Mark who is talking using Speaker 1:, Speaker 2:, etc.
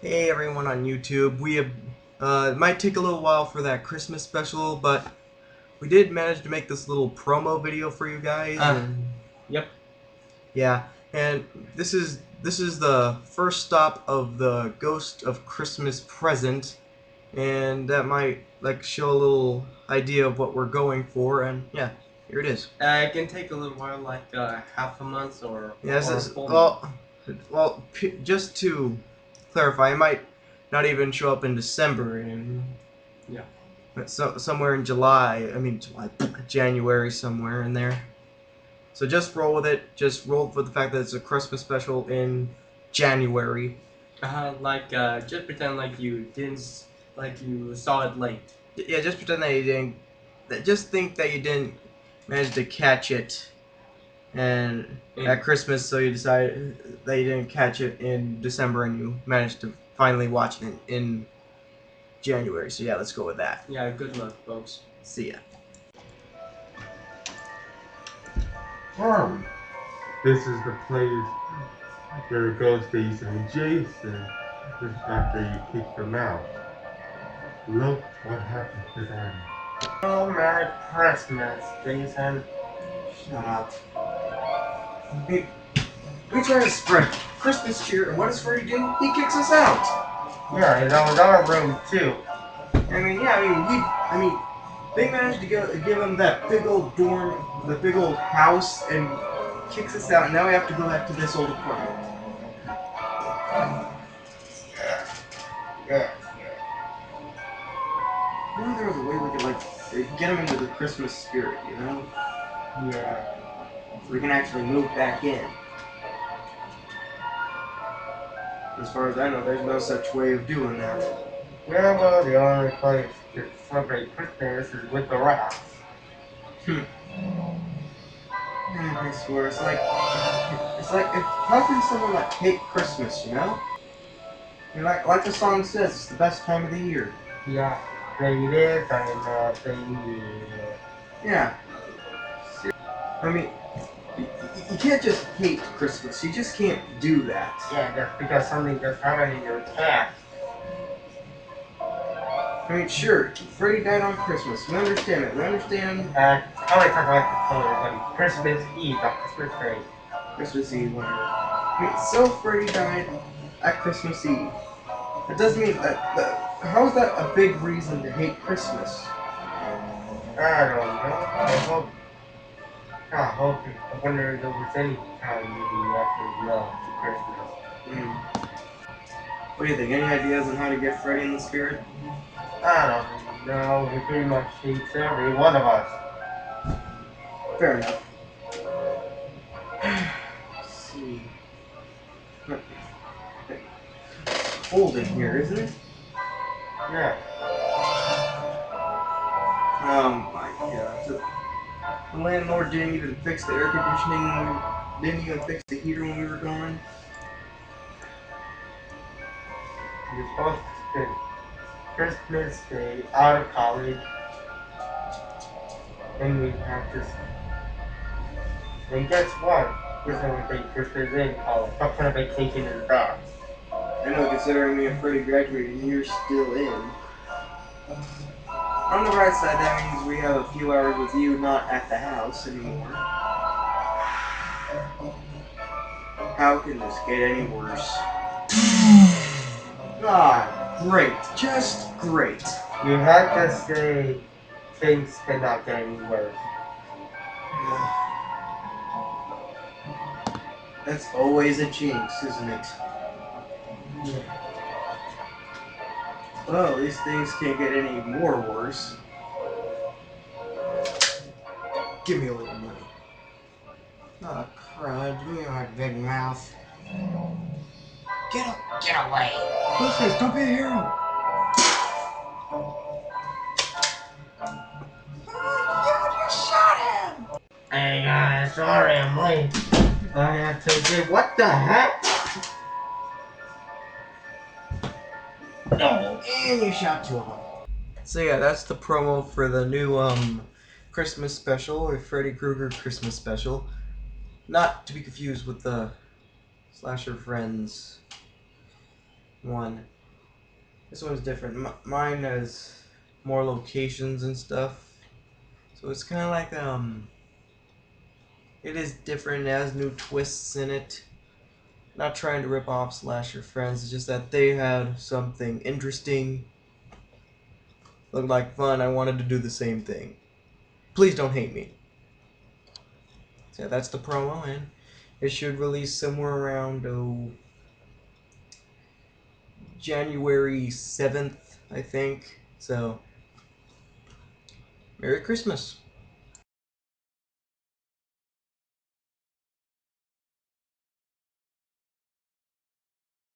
Speaker 1: Hey everyone on YouTube. It might take a little while for that Christmas special, but we did manage to make this little promo video for you guys.
Speaker 2: Yep.
Speaker 1: Yeah, and this is the first stop of the Ghost of Christmas Present, and that might show a little idea of what we're going for. And yeah, here it is.
Speaker 2: It can take a little while, like half a month or
Speaker 1: Yes,
Speaker 2: a full month.
Speaker 1: just to clarify, it might not even show up in December, and
Speaker 2: Yeah.
Speaker 1: somewhere in January, somewhere in there. So just roll with it. Just roll with the fact that it's a Christmas special in January.
Speaker 2: Just pretend like you didn't, like you saw it late.
Speaker 1: Yeah, just pretend that you didn't. Just think that you didn't manage to catch it, and at Christmas, so you decide that you didn't catch it in December, and you managed to finally watch it in January. So yeah, let's go with that.
Speaker 2: Yeah, good luck, folks.
Speaker 1: See ya.
Speaker 3: This is the place where Ghostface and Jason just after you kick them out. Look what happened to them. Oh, Merry Christmas, Jason.
Speaker 1: Shut up. We try to spread Christmas cheer, and what does Freddy do? He kicks us out.
Speaker 3: Yeah, and that was our room too.
Speaker 1: They managed to give him that big old dorm, the big old house, and kicks us out. And now we have to go back to this old apartment.
Speaker 3: Yeah.
Speaker 1: I wonder if there was a way we could get him into the Christmas spirit, you know?
Speaker 3: Yeah.
Speaker 1: So we can actually move back in. As far as I know, there's no such way of doing that.
Speaker 3: Yeah, well, the only place to celebrate Christmas is with the rats.
Speaker 1: I swear, it's like how can someone hate Christmas, you know? Like the song says, it's the best time of the year.
Speaker 3: Yeah, they live and they
Speaker 1: Yeah. I mean, you can't just hate Christmas. You just can't do that.
Speaker 3: Yeah, just because something just happened in your past.
Speaker 1: I mean, sure, Freddy died on Christmas. We understand it. We understand.
Speaker 3: I only talk about the colors on Christmas Eve, not Christmas Day.
Speaker 1: Christmas Eve, whatever. I mean, so Freddy died at Christmas Eve. That doesn't mean that. How is that a big reason to hate Christmas?
Speaker 3: I don't know. I wonder if there was any time you actually loved Christmas.
Speaker 1: What do you think? Any ideas on how to get Freddy in the spirit?
Speaker 3: I don't know. He pretty much hates every one of us.
Speaker 1: Fair enough. Let's see. It's cold in here, isn't it?
Speaker 3: Yeah.
Speaker 1: Oh my god. The landlord didn't even fix the air conditioning, didn't even fix the heater when we were gone.
Speaker 3: You're supposed to spend Christmas Day out of college. And we have to. And guess what? We're celebrating Christmas in college. Not on a vacation in the dark.
Speaker 1: I know, considering me and Freddy graduated and you're still in. On the right side, that means we have a few hours with you not at the house anymore. How can this get any worse? Ah, great. Just great.
Speaker 3: You have to say things cannot get any worse.
Speaker 1: That's always a jinx, isn't it?
Speaker 3: Yeah.
Speaker 1: Well, at least things can't get any more worse. Give me a little money. Oh, crud. You know my big mouth. Get away. Ghostface, don't be a hero. You just shot him.
Speaker 3: Hey guys, sorry I'm late. I have to get. What the heck?
Speaker 1: No. And you shot two of them. So yeah, that's the promo for the new Christmas special, or Freddy Krueger Christmas special. Not to be confused with the Slasher Friends one. This one's different. Mine has more locations and stuff. So it's kind of like, it is different. It has new twists in it. Not trying to rip off Slasher Friends, it's just that they had something interesting. Looked like fun. I wanted to do the same thing. Please don't hate me. So yeah, that's the promo, and it should release somewhere around January 7th, I think. So, Merry Christmas.